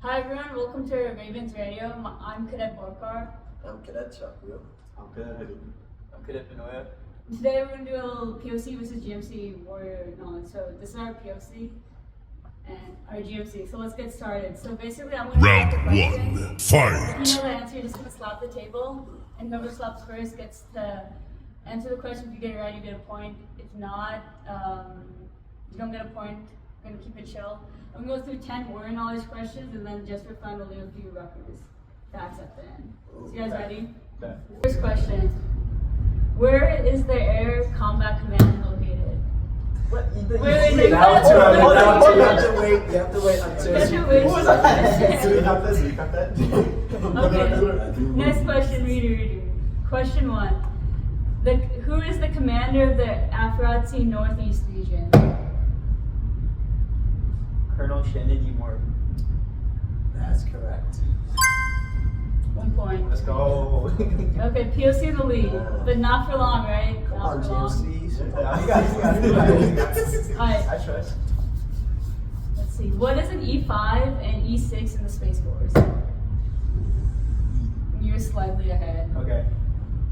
Hi everyone, welcome to Ravens Radio. I'm Cadet Borkar. I'm Cadet Chukwu. I'm Cadet Gayduk. I'm cadet Vinoya. Today we're going to do a little POC versus GMC warrior knowledge. So this is our POC and our GMC. So let's get started. So basically I'm going to Round one, fight! If you know the answer, you're just going to slap the table. And whoever slaps first gets to answer the question. If you get it right, you get a point. If not, you don't get a point. We're going to keep it chill. I'm going to go through 10 warrior knowledge questions, and then just for fun, we'll do a few records facts at the end. So you guys ready? Okay. First question. Where is the Air Combat Command located? What? Wait, You have to wait until Who was So you got this, you got that? Okay. Next question, reader. Question 1. Who is the commander of the AFROTC Northeast region? Colonel Shannon Moore. That's correct. 1 point. Let's go. Okay, POC in the lead, but not for long, right? Come Not on, for long. GMC. You got it. Alright, I trust. let's see. What is an E5 and E6 in the Space Force? You're slightly ahead. Okay.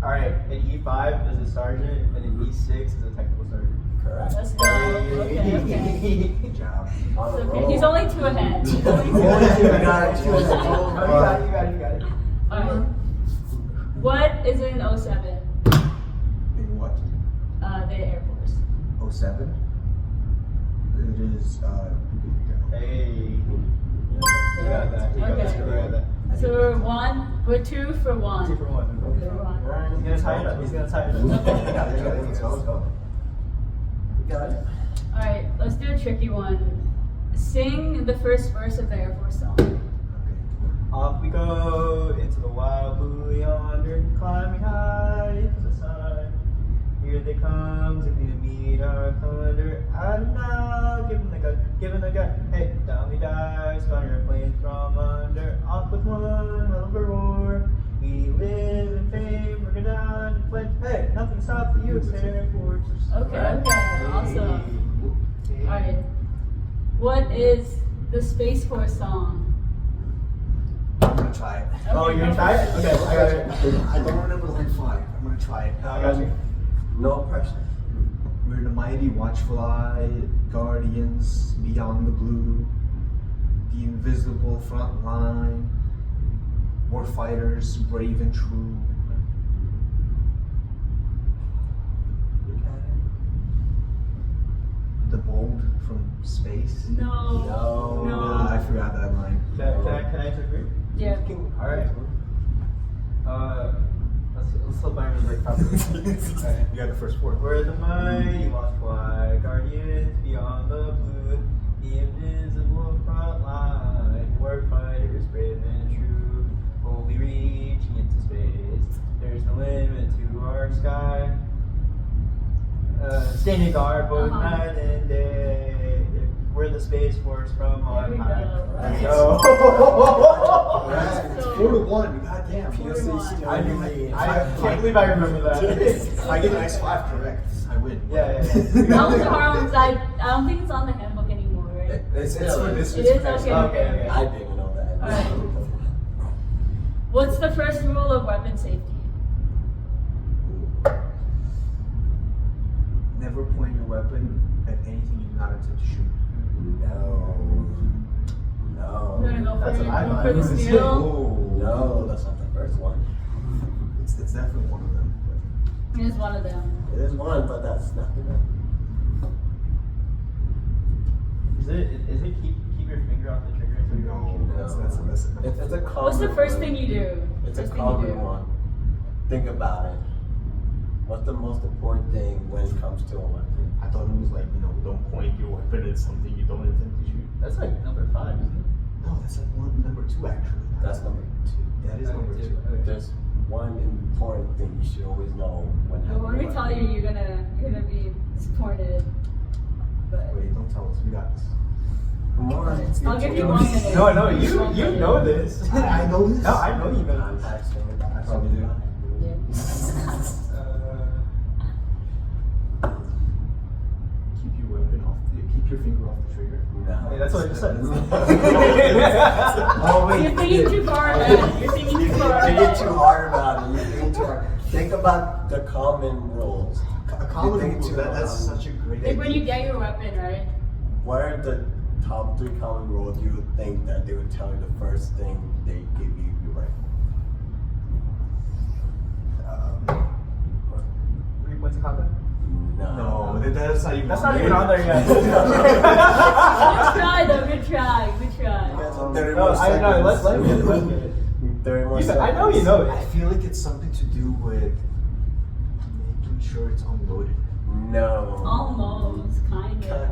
Alright, an E5 is a sergeant, and an E6 is a technical sergeant. Correct. Let's go. Okay. Good job. It's okay. He's only 2 ahead. He's only 2 You ahead. got it. You got it. Alright. What is an 07? In what? The Air Force. 07? It is, Hey. You got that. You got Okay. that. So we're 2 for 1. 2 for 1. Two for one. He's gonna tie it up. He's gonna tie it up. Okay. Let's go. You got it. Alright, let's do a tricky one. Sing the first verse of the Air Force song. Off we go into the wild blue yonder, climbing high into the sun. Here they come, taking to meet our thunder. Out and out, giving the gun. Hey, down we dive, spawning our planes from under. Off with one, hell of a roar. We live in fame, we're down and pledge. Hey, nothing stops the U.S. Air Force. Okay, awesome. Alright. What is the Space Force song? I'm gonna try it. Oh, you're gonna try it? Okay, I got it. I don't remember line 5. I'm gonna try it. I got you. No pressure. We're the mighty watchful eye, guardians beyond the blue, the invisible front line, war fighters brave and true. You got it. The bold from space. No. No. I forgot that line. Can I disagree? Yeah. Alright. Let's hope I remember it properly. Alright. You got the first word. We're the mighty watchful eye, guardians beyond the blue, the invisible front line, war fighters brave and true, we'll be reaching into space, there's no limit to our sky, standing guard both night and day, we're the Space Force from on There we high. go. Let's go. It's So- 4-1. Goddamn. I can't believe I remember that. If I get an X5 correct, I win. Yeah. That was a hard one because I don't think it's on the handbook anymore, right? It's for this. It is? Okay. Okay. I didn't know that. Alright. What's the first rule of weapon safety? Never point your weapon at anything you do not intend to shoot. No. You wanna go That's what I for learned. the steal? No, that's not the first one. It's definitely one of them. It is one of them. It is one, but that's not enough. Is it keep your finger off the trigger until you're No, that's a lesson. It's a common What's the first one. thing you do? It's a First thing you common do. one. Think about it. What's the most important thing when it comes to a weapon? I thought it was like, don't point your weapon at something you don't intend to shoot. That's like number 5, isn't it? No, that's like number 2 actually. That's number 2. That is number 2. Okay. There's one important thing you should always know when But when we tell you, you're gonna be disappointed. But Wait, don't tell us. We got this. Come on. I'll give you 1 minute. No, you know this. I know this. No, I know you know I'm this. actually I probably do. Yeah. Keep your weapon off. Keep your finger off the trigger. No. That's what I just said. Oh wait. You're thinking too far ahead. You're thinking too far You're ahead. thinking too hard about it. You're thinking too hard. Think about the common rules. A common You're thinking rule, too that's hard. such a great Like when idea. you get your weapon, right? What are the top 3 common rules you would think that they would tell you the first thing they give you your rifle? 3 points of contact? No, that's not even. That's not even on there yet. Good try though. Good try. Good You guys try. have 30 No, more I seconds. know. Let's get it. Let's get it. 30 more You said- I seconds. know you know I it. feel like it's something to do with making sure it's unloaded. No. Almost, kind of.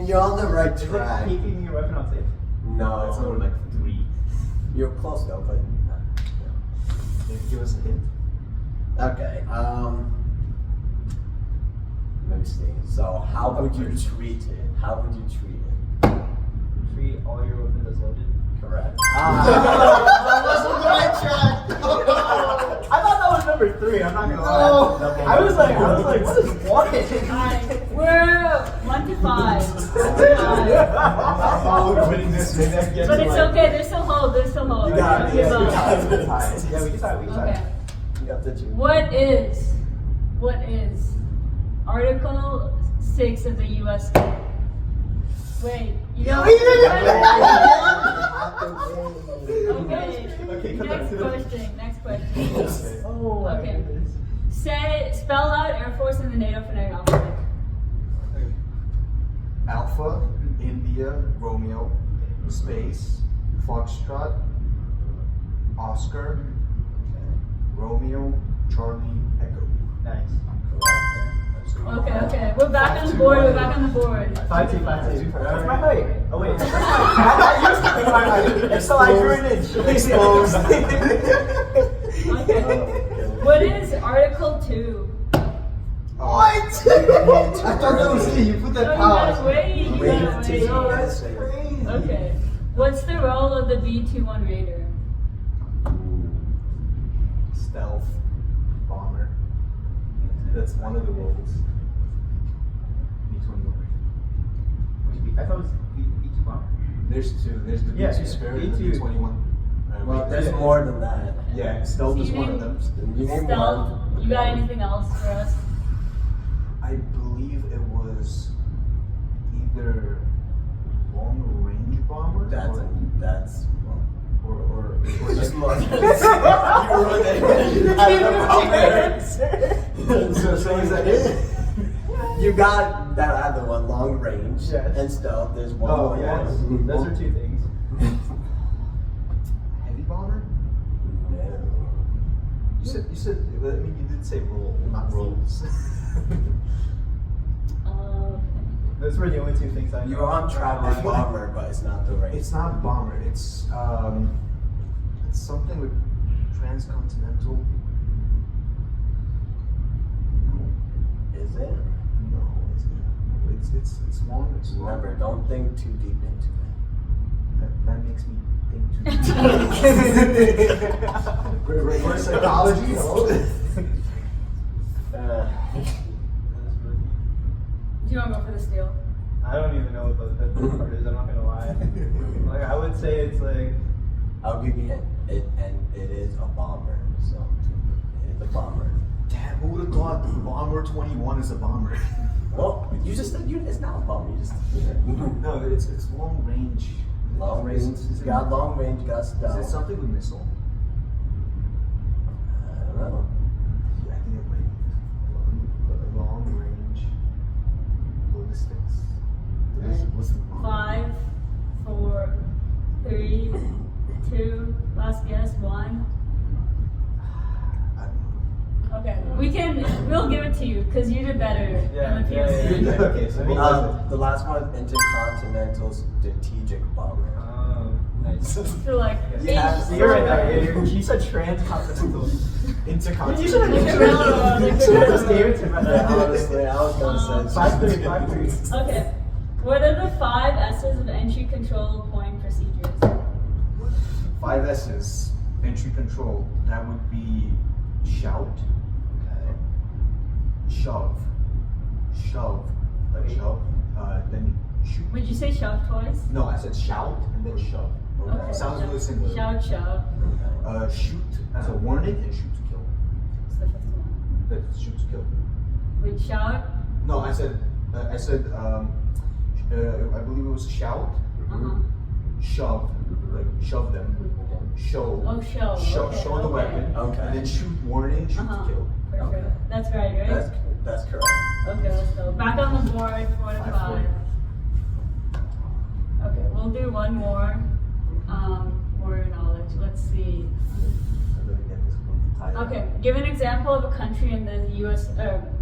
You're on the right Is it track. keeping your weapon on safe? No, It's only like 3. You're close though, but no. Maybe give us a hint. Okay. Let me see. So, how would you treat it? How would you treat it? Treat all your weapons as loaded. Correct. I thought that was number 3. I'm not gonna lie. I was like, what is 1? Alright, we're 1 to 5. 1 to 5. We're winning this. But it's okay. There's still hope. There's still hope. You got it. Don't give You up. got it. Yeah, we can try. We can try. Okay. You got the 2. What is Article 6 of the U.S. Wait, you don't. Okay. Okay, come back Next to question. Next question. Oh, my Okay. goodness. Spell out Air Force in the NATO phonetic alphabet. Alpha, India, Romeo, space, Foxtrot, Oscar, Romeo, Charlie, Echo. Nice. Okay. We're back on the board. We're back on the board. 5-2, 5-2. That's my height. Oh wait, that's my height. That used to be my height. And so I drew an inch. Exposed. Okay. What is Article 2? What? I thought that was it. You put Oh, that you pause. gotta wait. You gotta wait. Yo, that's crazy. Okay. What's the role of the B-21 Raider? Stealth bomber. That's one of the roles. B-21. I thought it was B2 bomber. There's 2. There's the Yeah, B-2 Spirit and the B2. B-21. Well, there's more than that. Yeah, stealth is one of them. You name Stealth. one. You got anything else for us? I believe it was either long range bomber That's or just more. so is that it? You got that other one, long range Yes. and stealth. There's one Oh, more. Yes. one. Those are 2 things. Heavy bomber? No. You said I mean you did say roll, not rolls. Those were the only 2 things I know. You're on track with bomber, but it's not the range. It's not bomber, it's something with transcontinental. Is it? No, it's long. It's long. Remember, don't think too deep into it. That makes me think too. Reverse psychology. Hello. Do you want to go for the steal? I don't even know what the part is. I'm not gonna lie. Like I would say it's like I'll give you a hint. It is a bomber. So it is a bomber. Damn, who would have thought Bomber 21 is a bomber? Well, you just said it's not a bomber. You just No, it's long range. long range. It's got long range. Got Is stealth. it something with missile? I don't know. Yeah, I think it might be long range ballistics. What's the 5, 4, 3, 2. Last guess. 1. I don't Okay. We'll give it to you because you did better than the POC. know. Okay, so The last one is intercontinental strategic bomber. nice. So like, Yeah, H- So you're right there. You said transcontinental. intercontinental. You should have Like a railroad, like a just gave it to me. Honestly, I was gonna say 5-3, 5-3. Okay. What are the 5 S's of entry control point procedures? 5 S's. Entry control. That would be shout. Okay. Shove. Like shove. Then Shoot. Would you say shove twice? No, I said shout and then shove. Okay. Sounds really similar. Shout, shove. Shoot as a warning and shoot to kill. What's the fifth one? That's shoot to kill. Wait, shout. No, I said, I believe it was shout, shove, like shove them, show. Oh, show. Show, Okay, show the okay. weapon. Okay. And then shoot warning, shoot to kill. Perfect. That's right, right? That's correct. Okay, let's go. Back on the board, 4 to 5. Okay, we'll do one more. More knowledge. Let's see. Okay, give an example of a country in the U.S.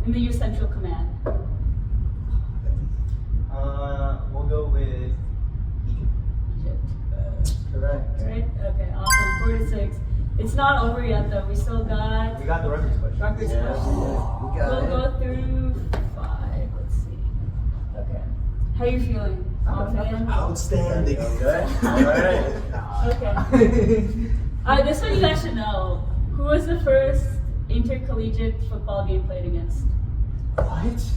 In the U.S. Central Command. We'll go with Egypt. Correct. Right? Okay, awesome. 4 to 6. It's not over yet though. We still got We got the Rutgers question. Rutgers Yeah, questions. we got We'll it. go through 5. Let's see. Okay. How you feeling? Confident? Outstanding. Okay. Alright. Okay. This one you guys should know. Who was the first intercollegiate football game played against? What? Was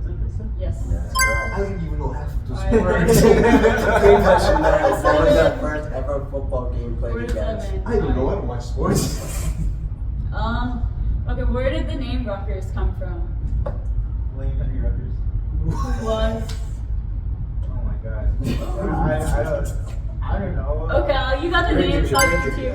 it Princeton? Yes. That's I correct. don't even know half of those Alright. words. Good question, man. What was the first ever football game 4 played to against? 7. I don't know. I don't watch sports. Okay, where did the name Rutgers come from? William Henry Rutgers. Was Oh my god. I don't know. okay, you got the name too,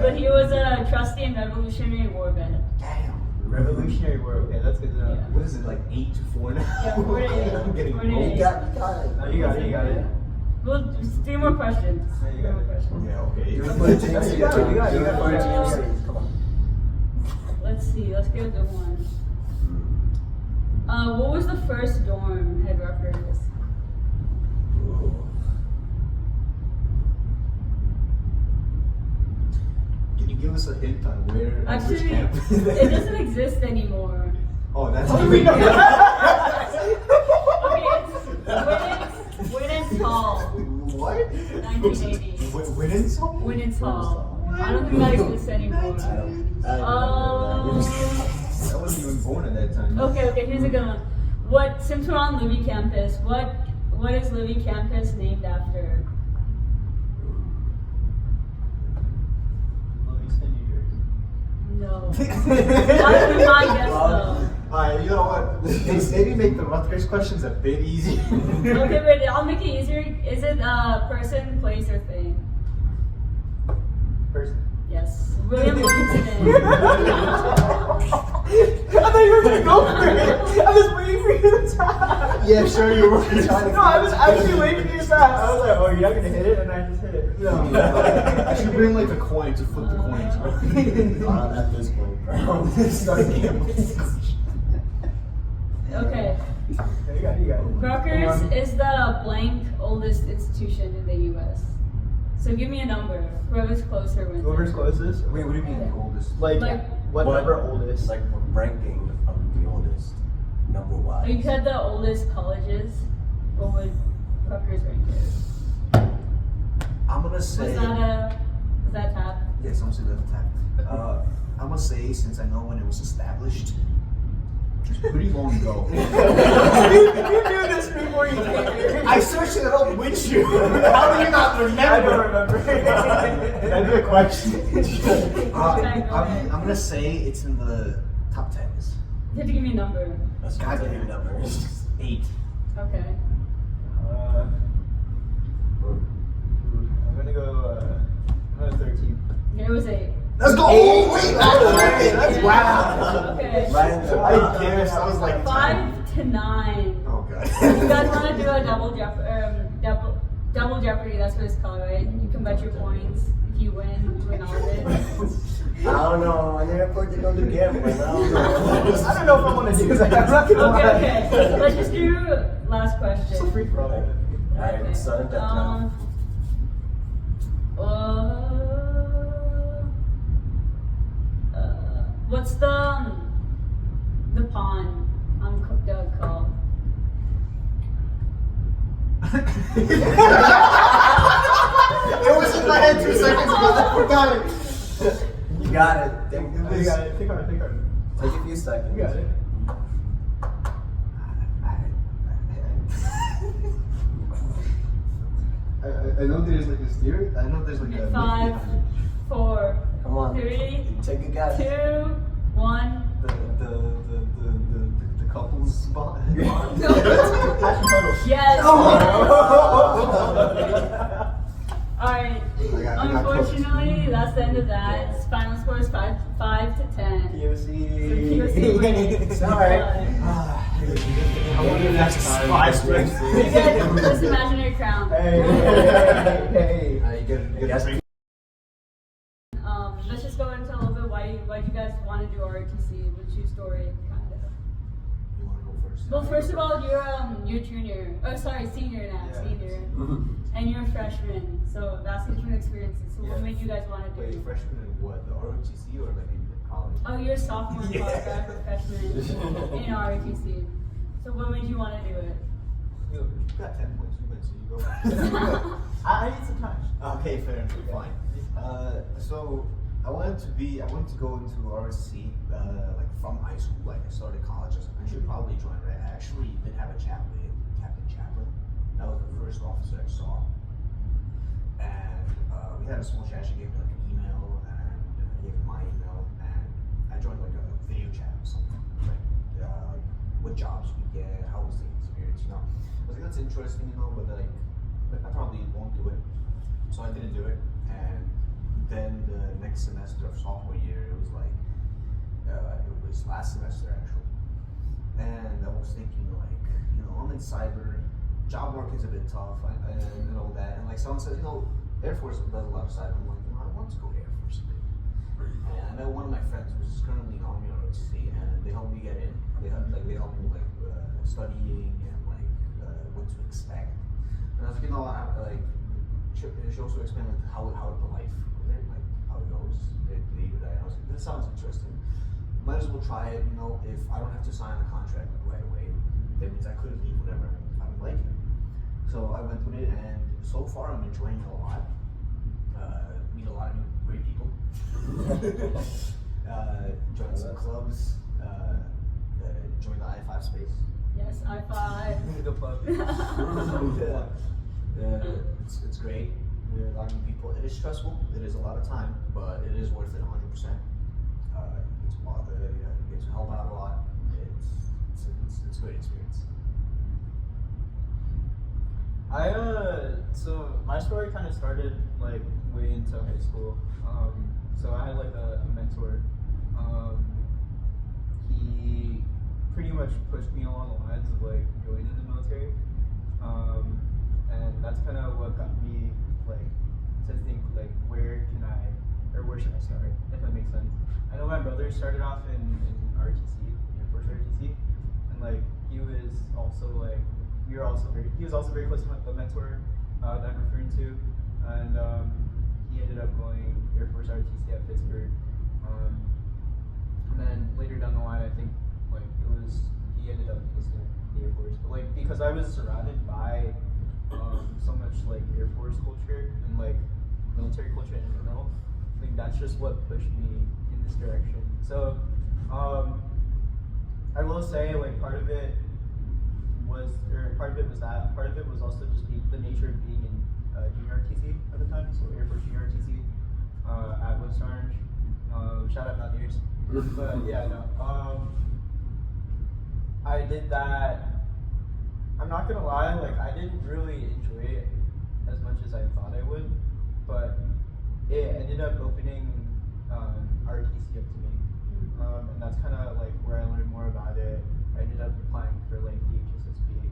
but he was a trustee in Revolutionary War vet. Damn. Revolutionary War. Okay, that's good to know. Yeah. What is it, like 8 to 4 now? Yeah, 4 to 8. I'm getting 4 to old. 8. You got it. Oh, you got it. You got it. Well, 3 more questions. Yeah, you 3 got more it. questions. Yeah, okay. Do it for the GMC. You got it, you got it, Do you it got for the it. GMC. Come on. Let's see. Let's get a good one. What was the first dorm at Rutgers? Can you give us a hint on where, which Actually, camp? it doesn't exist anymore. Oh, that's Okay, even it's Winnens Hall, What? 1980. Winnens Hall? Winnens Hall. I don't think that exists anymore. I wasn't even born at that time. Okay, here's a good one. Since we're on Libby campus, what is Libby campus named after? Livingston, New Jersey. No. That would be my guess though. Alright, you know what? Maybe make the Rutgers questions a bit easier. Okay, wait, I'll make it easier. Is it person, place, or thing? Person. Yes. William Livingston. I thought you were gonna go for it. I was waiting for you to try. Yeah, sure, you were trying to. No, I was actually waiting for you to try. I was like, oh, you're not gonna hit it, and I just hit it. No, I should bring like a coin to flip the coins, bro. At this point, bro. Start gambling. Okay. You got it, you got it. Rutgers is the blank oldest institution in the U.S. So give me a number. Whoever's closer wins. Whoever's closest. Wait, what do you mean oldest? Like, Like- whatever oldest. Like ranking of the oldest, number wise. You said the oldest colleges. What would Rutgers rank as? I'm gonna say. Was that tap? Yes, I'm saying that's tap. I'm gonna say since I know when it was established, which is pretty long ago. You knew this before you came here. I searched it up with you. How do you not remember? I don't remember. That's a question. I'm gonna say it's in the top 10s. You have to give me a number. That's God good damn. numbers. 8. Okay. I'm gonna go 13. It was 8. Let's go! Eight. Wait, That's wow. Okay. Right. I guess I was like 5 to 9. Oh god. You guys want to do a double jeopardy? That's what it's called, right? You can bet your points if you win all of it. I don't know. I never put it on the gambling. I don't know. I don't know if I want to do that. I'm not gonna lie. Okay. Let's just do last question. It's a free for all. Alright, Okay. start that now. What's the pond on Doug called? It was in my head 2 seconds ago. I forgot it. You got it. Think, You got it. Think hard. Think hard. Take a few seconds. You got it. I know there's like a steer. I know there's like a. 5, 4, Come on. 3, Take a guess. 2, 1. The couples spot. Yes. Oh. Alright. I got Unfortunately, that's the end of that. Final score is 5 to 10. POC. POC winning. Sorry. I wonder next time. 5 strings. You get this imaginary crown. Hey. You get a Let's just go into a little bit why you guys want to do ROTC. What's your story, kind of? You want to go first? Well, first of all, you're junior. Oh, sorry, senior now. Yeah. Senior, and you're a freshman. So that's different experiences. So what made you guys want to do? Wait, freshman in what? The ROTC or like in college? Oh, you're a sophomore in Yeah. Borkar, a freshman in ROTC. So what made you want to do it? You got 10 points. You win, so you go. I need some time. Okay, fair enough. Fine. So I wanted to go into ROTC like from high school. Like I started college. I should probably join. Right? I actually did have a chat with Captain Chaplin. That was the first officer I saw, and we had a small chat. She gave me like an email, and I gave her my email, and I joined like a video chat or something. Like what jobs we get, how was the experience, you know. I was like, that's interesting, you know, but like I probably won't do it. So I didn't do it, and then the next semester of sophomore year, it was like, it was last semester actually. And I was thinking like, you know, I'm in cyber, job market's a bit tough, and all that. And like someone said, you know, Air Force does a lot of cyber. I'm like, you know, I want to go to Air Force a bit. And I met one of my friends who's currently in Army ROTC, and they helped me get in. They helped me like studying and like what to expect. And I was like, you know, she also explained like how the life, like how it goes day to day. I was like, this sounds interesting. Might as well try it. You know, if I don't have to sign a contract right away, that means I could leave whenever I would like it. So I went with it, and so far I'm enjoying it a lot. Meet a lot of new great people. Joined some clubs. Joined the I-5 space. Yes, I-5. The plug. It's great. There are a lot of new people. It is stressful. It is a lot of time, but it is worth it 100%. It's a lot. You get to help out a lot. It's a great experience. So my story kind of started like way into high school. So I had like a mentor. He pretty much pushed me along the lines of like joining the military. And that's kind of what got me like to think like where should I start, if that makes sense. I know my brother started off in RTC, Air Force RTC, and like he was also very close to the mentor that I'm referring to, and he ended up going Air Force RTC at Pittsburgh, and then later down the line I think like he ended up enlisting the Air Force, but like because I was surrounded by so much like Air Force culture and like military culture in general, I think that's just what pushed me in this direction. So I will say like part of it was that. Part of it was also just the nature of being in junior RTC at the time, so Air Force junior RTC at West Orange. Shout out Mountaineers. But yeah, no. I did that. I'm not gonna lie, like I didn't really enjoy it as much as I thought I would, but it ended up opening RTC up to me, and that's kind of like where I learned more about it. I ended up applying for like the HSSP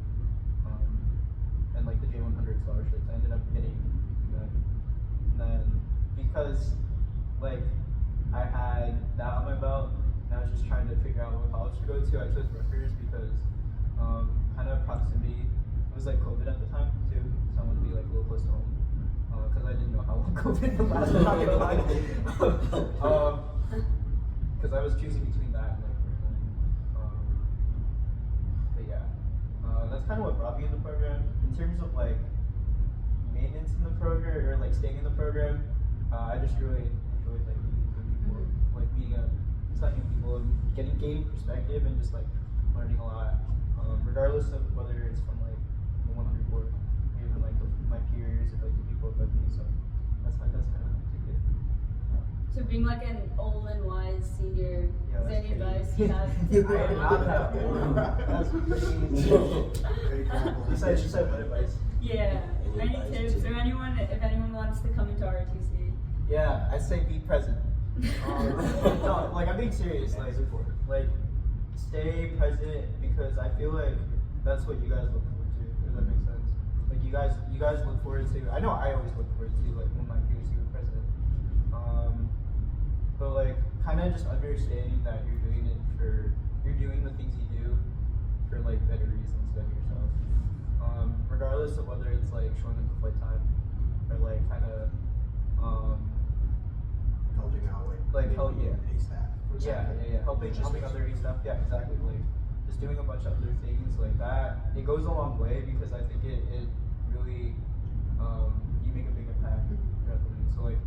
and like the J100 scholarships. I ended up hitting them, and then because like I had that on my belt, and I was just trying to figure out what college to go to, I chose Rutgers because kind of proximity. It was like COVID at the time too, so I wanted to be like a little close to home because I didn't know how long COVID would last. I'm not gonna lie. Because I was choosing between that and like but yeah, that's kind of what brought me in the program. In terms of like maintenance in the program or like staying in the program, I just really enjoyed like meeting new people, like meeting new people, and gaining perspective and just like learning a lot. Regardless of whether it's from like the 100 Corps, or even like my peers or like the people So being like an old and wise senior, Yeah, is there that's any advice pretty- you have? I am not that old. That's pretty. You said what advice? Yeah. Any Any advice tips to- or anyone, if anyone wants to come into ROTC? Yeah, I say be present. No, like I'm being serious. Like stay present because I feel like that's what you guys look forward to. Does that make sense? Like you guys look forward to. I know I always look forward to like when my POC were present. But like kind of just understanding that you're doing the things you do for like better reasons than yourself. Regardless of whether it's like showing up to flight time or like kind of Helping out, yeah. A staff. for example. Helping other stuff. Yeah, exactly. Like just doing a bunch of other things like that. It goes a long way because I think it really you make a big impact. Definitely. So like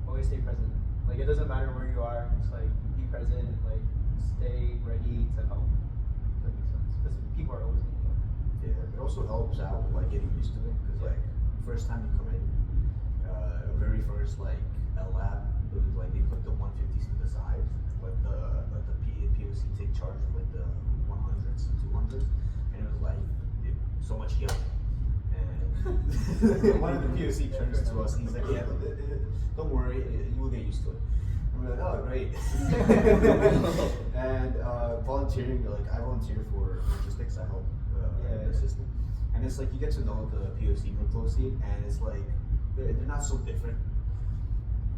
always stay present. Like it doesn't matter where you are. Just like be present and like stay ready to help. If that makes sense. Because people are always needing help. Yeah, it also helps out with like getting used to it because like first time you come in, very first like lab, it was like they put the 150s to the side, let the POC take charge of like the 100s and 200s, and it was like so much yelling. And one of the POC turns to us and he's like, "Yeah, don't worry, you will get used to it." And we're like, "Oh, great." And volunteering, like I volunteer for logistics. I help the system, and it's like you get to know the POC more closely, and it's like they're not so different.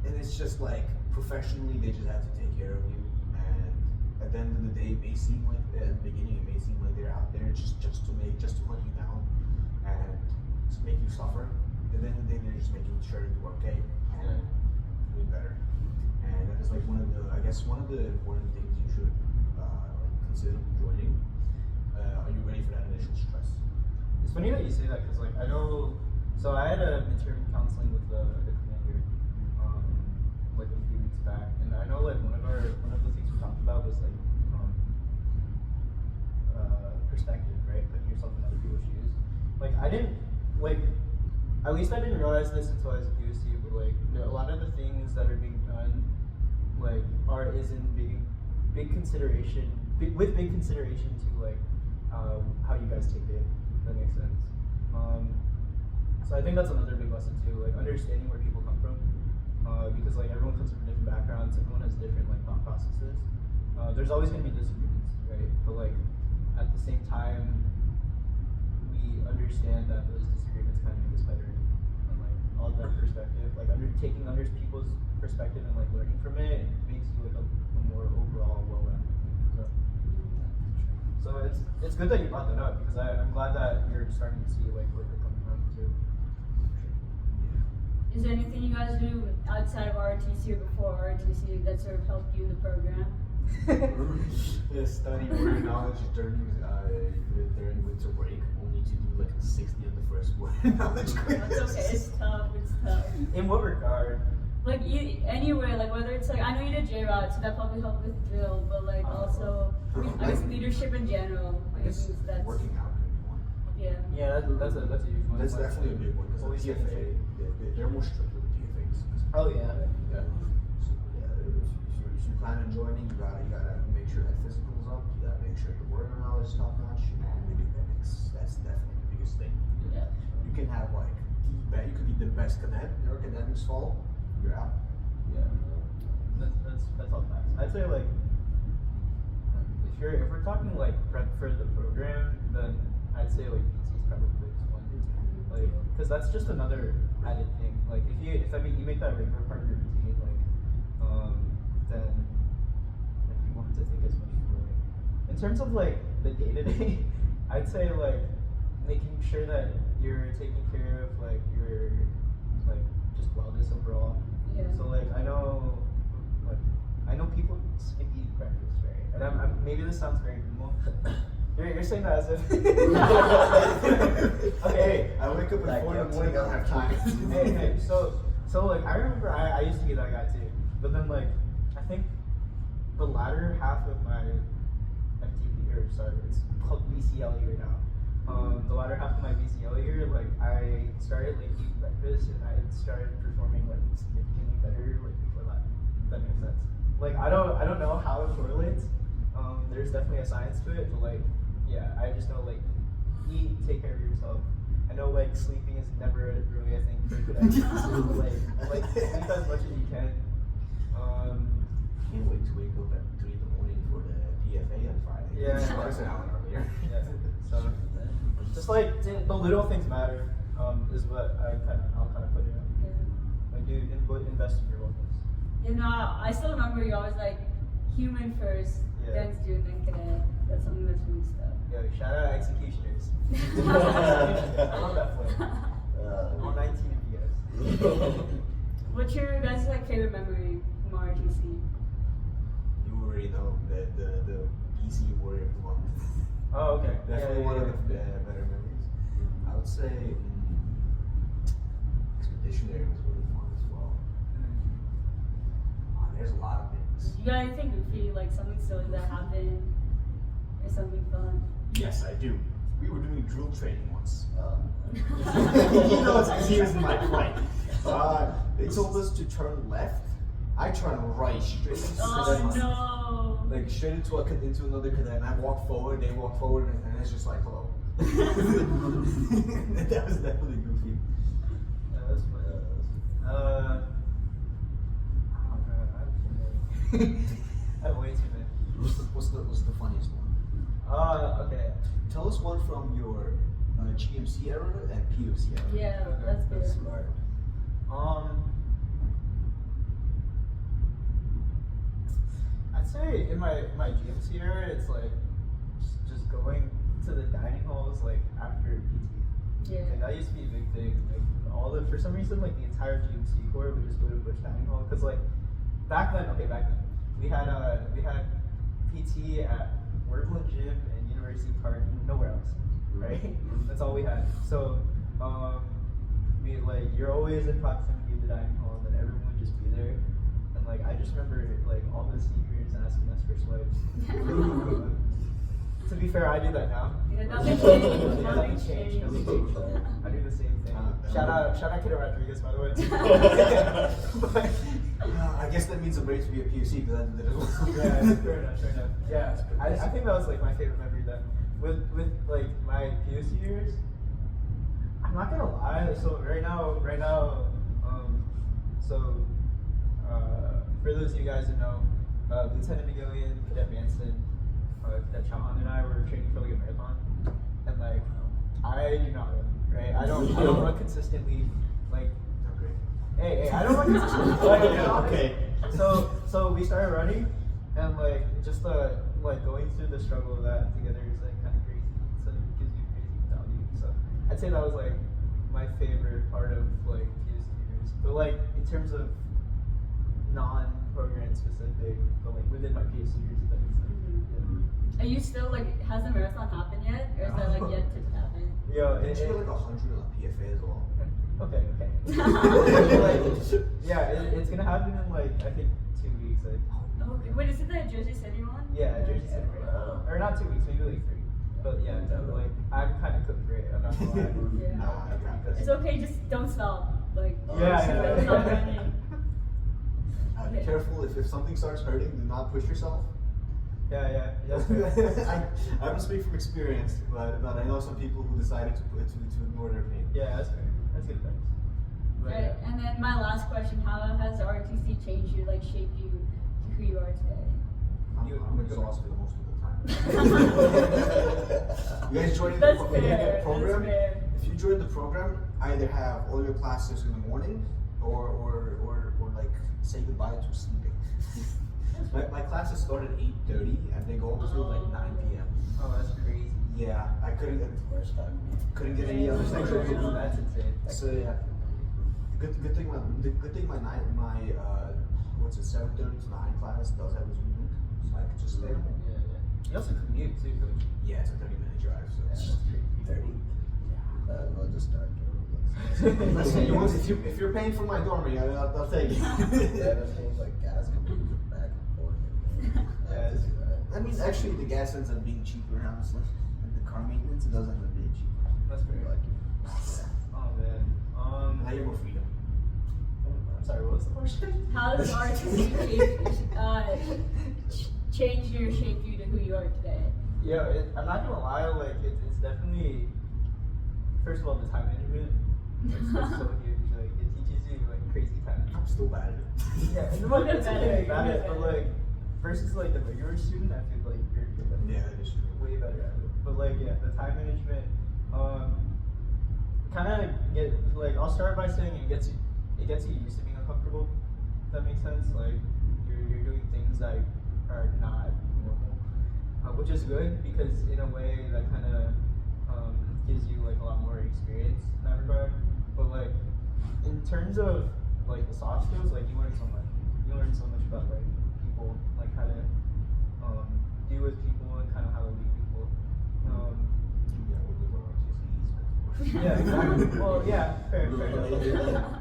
And it's just like professionally, they just have to take care of you. And at the end of the day, it may seem like at the beginning, it may seem like they're out there just to hunt you down and just make you suffer. At the end of the day, they're just making sure you're okay and doing better. And that is like one of the important things you should like consider joining. Are you ready for that initial stress? It's funny that you say that because like I know. So I had a midterm counseling with the commander. Like a few weeks back, and I know like one of the things we talked about was like perspective, right? Putting yourself in other people's shoes. Like I didn't like, at least I didn't realize this until I was a POC, but like a lot of the things that are being done, like is in big consideration, with big consideration to like how you guys take it. If that makes sense. So I think that's another big lesson too, like understanding where people come from. Because like everyone comes from different backgrounds, everyone has different like thought processes. There's always going to be disagreements, right? But like at the same time, we understand that those disagreements kind of make us better, and like all that perspective, like taking other people's perspective and like learning from it makes you like a more overall well-rounded. So it's good that you brought that up because I'm glad that you're starting to see like where you're coming from too. Is there anything you guys do outside of ROTC or before ROTC that sort of helped you in the program? Study word knowledge during winter break, only to do like a 60 on the first word knowledge quiz. That's okay, it's tough, it's tough. In what regard? Like anyway, like whether it's like, I know you did J-Route, so that probably helped with drill, but like also, I guess leadership in general. I guess that's, working out could be one. yeah. Yeah, that's a huge one. That's definitely a big one because Always the PFA, they're more strict with the PFAs. Oh yeah. Yeah. So, yeah, if you plan on joining, you gotta make sure that physical's up. You gotta make sure your word knowledge is top notch, and academics. That's definitely the biggest thing. Yeah. You can have like you could be the best cadet. Your academics fall, you're out. Yeah. That's all facts. I'd say like if we're talking like prep for the program, then I'd say like PC is probably the biggest one. Like, because that's just another added thing. Like if you make that regular part of your routine, like then you won't have to think as much for it. In terms of like the day to day, I'd say like making sure that you're taking care of like your like just wellness overall. Yeah. So like I know people skip eat breakfast, right? And I'm maybe this sounds very normal. You're saying that as if okay. I wake up at 4 in the morning. I don't have time. Hey. So like I remember I used to be that guy too. But then like I think the latter half of my FTP or sorry, it's called BCL year now. The latter half of my BCL year, like I started like eating breakfast and I started performing like significantly better like before that. that makes sense. Like I don't know how it correlates. There's definitely a science to it, but like, yeah, I just know like eat, take care of yourself. I know like sleeping is never really a thing for cadets. like sleep as much as you can. Can't wait to wake up at 3 in the morning for the PFA on Friday. Yeah. Starts an hour earlier. Yeah. So just like the little things matter is what I'll kind of put it in. Yeah. Like invest in your wellness. You know, I still remember you always like human first, Yeah. then student, then cadet. That's something that's really stuck. Yo, shout out executioners. I love that play. All 19 of you guys. What's your guys' like favorite memory from ROTC? You already know the PC Warrior of the Month. Oh, okay. Definitely one of the better memories. I would say Expeditionary was really fun as well. There's a lot of things. You got anything goofy, like something silly that happened, or something fun? Yes, I do. We were doing drill training once. He knows because he was in my flight. They told us to turn left. I turned right, straight into cadets. Oh no! Like straight into another cadet, and I walked forward. They walked forward, and it's just like hello. That was definitely goofy. Yeah, that's funny. I don't know. I have way too many. What's the funniest one? Okay. Tell us one from your GMC era and POC era. Yeah, that's good. That's smart. I'd say in my GMC era, it's like just going to the dining halls like after PT. Yeah. Like, that used to be a big thing. Like for some reason, like the entire GMC corps would just go to Bush Dining Hall because like back then we had PT at Workland Gym and University Park, nowhere else, right? That's all we had. So we like you're always in proximity to the dining hall, and then everyone would just be there. And like I just remember like all the seniors asking us for swipes. To be fair, I do that now. Yeah, nothing changed. Nothing changed. I do the same thing. Shout out Cadet Rodriguez, by the way. But, I guess that means I'm ready to be a POC because I did it as well. yeah, fair enough. Yeah, I think that was like my favorite memory then. With like my POC years, I'm not gonna lie. So right now, for those of you guys who know, Lieutenant McGillian, Cadet Manson, Cadet Chauhan, and I were training for like a marathon, and like I do not run, right? I don't run consistently. Like, Okay. hey, I don't run consistently. Like, Okay. So we started running, and like just like going through the struggle of that together is like kind of crazy. So it gives you crazy value. So I'd say that was like my favorite part of like POC years. But like in terms of non-program specific, but like within my POC years, if that makes sense. Are you still like, has the marathon happened yet? Or is that like yet to happen? Yeah. Didn't you get like 100 on PFA as well? Okay. Like, yeah, it's gonna happen in like I think 2 weeks. Like, Okay. Wait, is it the Jersey City one? yeah, Jersey City, or not 2 weeks, maybe like 3. But yeah, like I'm kind of cooked for it. I'm not gonna lie. Yeah. Nah, I got this. It's okay, just don't stop. Like, Yeah. stop running. Be careful if something starts hurting, do not push yourself. Yeah. I don't speak from experience, but I know some people who decided to ignore their pain. Yeah, that's fair. That's good advice. But, Right. And then my last question, how has ROTC changed you, like shaped you to who you are today? I'm exhausted most of the time. You guys joining the That's fair. program? That's fair. If you join the program, either have all your classes in the morning or like say goodbye to sleeping. My classes start at 8:30 and they go until like 9 p.m. Oh, that's crazy. Yeah, I couldn't get any other That's section. That's insane. So yeah, good thing my what's it 7:30 to 9 class does have a Zoom link, so I could just stay home. Yeah. You also commute too, coach. Yeah, it's a 30-minute drive, so Yeah, it's that's crazy. 30. I'll just start. listen, if you're paying for my dormitory, I'll take it. Yeah, that seems like gas coming back and forth. Yeah, it's- I mean, actually, the gas ends up being cheaper, honestly. And the car maintenance, it does end up being cheaper. That's very lucky. Yeah. Oh man. And I get more freedom. So sorry, what was the question? How does change your shape you to who you are today? Yeah, I'm not gonna lie, like it's definitely, first of all, the time management. That's so huge. Like it teaches you like crazy time. I'm still bad at it. Yeah, and like, it's okay about it, but like versus like the regular student, I feel like you're like, Yeah, that is true. way better at it. But like yeah, the time management, kind of get like I'll start by saying it gets you used to being uncomfortable. If that makes sense. Like you're doing things that are not normal, which is good because in a way that kind of gives you like a lot more experience in that regard. But like in terms of like the soft skills, like you learn so much. You learn so much about like people, like how to deal with people and kind of how to lead people. Yeah, we'll live on RTCs. Yeah, exactly. Well, yeah, fair enough.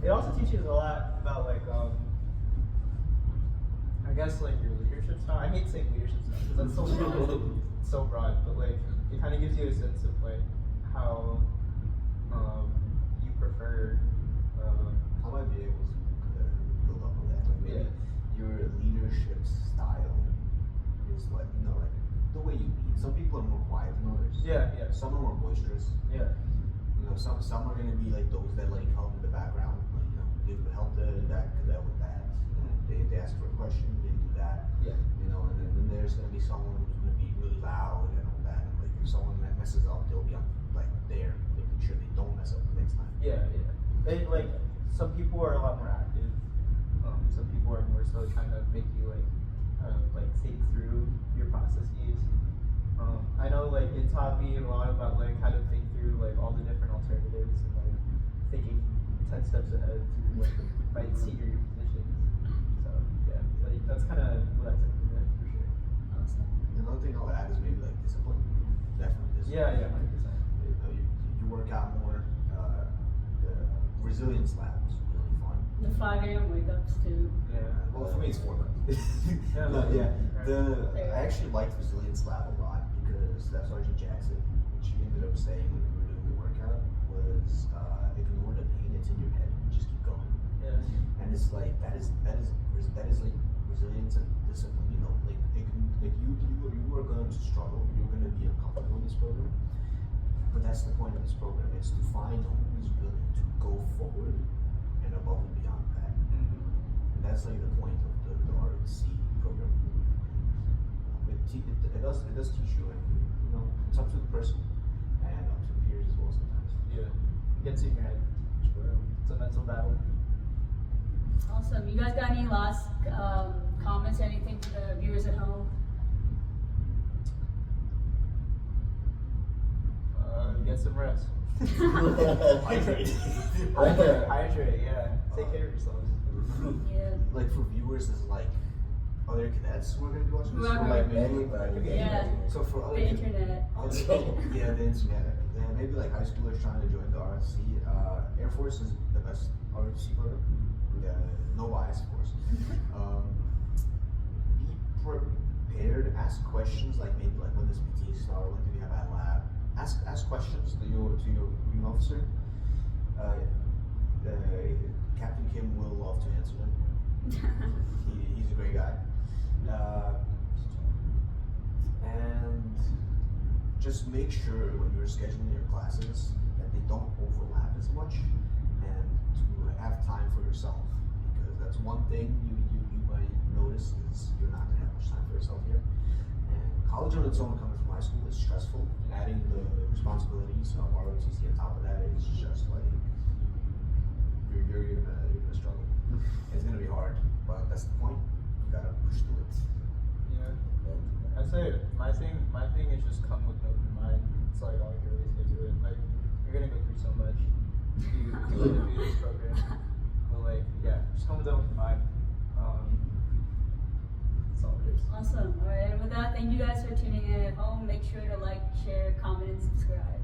It also teaches a lot about like I guess like your leadership style. I hate saying leadership style because that's so broad, so broad. But like it kind of gives you a sense of like how you prefer. I might be able to build up on that. Like maybe your leadership style is like like the way you lead. Some people are more quiet than others. Yeah. Some are more boisterous. Yeah. Some are gonna be like those that like help in the background, like help that cadet with that. They ask for a question, they do that. Yeah. And then there's gonna be someone who's gonna be really loud and all that. And like if someone that messes up, they'll be like there, making sure they don't mess up the next time. Yeah. They like some people are a lot more active. Some people are more so trying to make you like think through your processes. I know like it taught me a lot about like how to think through like all the different alternatives and like thinking 10 steps ahead to like right senior positions. So yeah, like that's kind of what I took from it for sure. Awesome. Another thing I'll add is maybe like discipline. Definitely discipline. Yeah, 100%. You work out more. The resilience lab is really fun. The 5 a.m. wake ups too. Yeah. Well, for me, it's 4 times. Yeah. I actually liked resilience lab a lot because that Sergeant Jackson, which he ended up saying when we were doing the workout, was ignore the pain that's in your head, just keep going. Yeah. And it's like that is like resilience and discipline. You are going to struggle. You're going to be uncomfortable in this program. But that's the point of this program. It's to find who is willing to go forward and above and beyond that. And that's like the point of the ROTC program. It does teach you, and it's up to the person and up to the peers as well sometimes. Yeah. It gets in your head. It's a mental battle. Awesome. You guys got any last comments or anything to the viewers at home? Get some rest. Hydrate. Hydrate, yeah. Take care of yourselves. Yeah. Like for viewers, is like other cadets who are going to be watching this? Or like maybe, Yeah. So for other The internet. yeah, the internet. Maybe like high schoolers trying to join the ROTC. Air Force is the best ROTC program. No bias, of course. Be prepared. Ask questions like maybe like when does PT start? When do we have that lab? Ask questions to your wing officer. Captain Kim will love to answer them. He's a great guy. And just make sure when you're scheduling your classes that they don't overlap as much, and to have time for yourself, because that's one thing you might notice is you're not gonna have much time for yourself here. And college on its own, coming from high school, is stressful. Adding the responsibilities of ROTC on top of that is just like you're gonna struggle. It's gonna be hard, but that's the point. You gotta push through it. Yeah. I'd say my thing is just come with an open mind. It's like all you really get to it. Like you're gonna go through so much. You want to do this program, but like just come with an open mind. That's all it is. Awesome. All right. And with that, thank you guys for tuning in at home. Make sure to like, share, comment, and subscribe.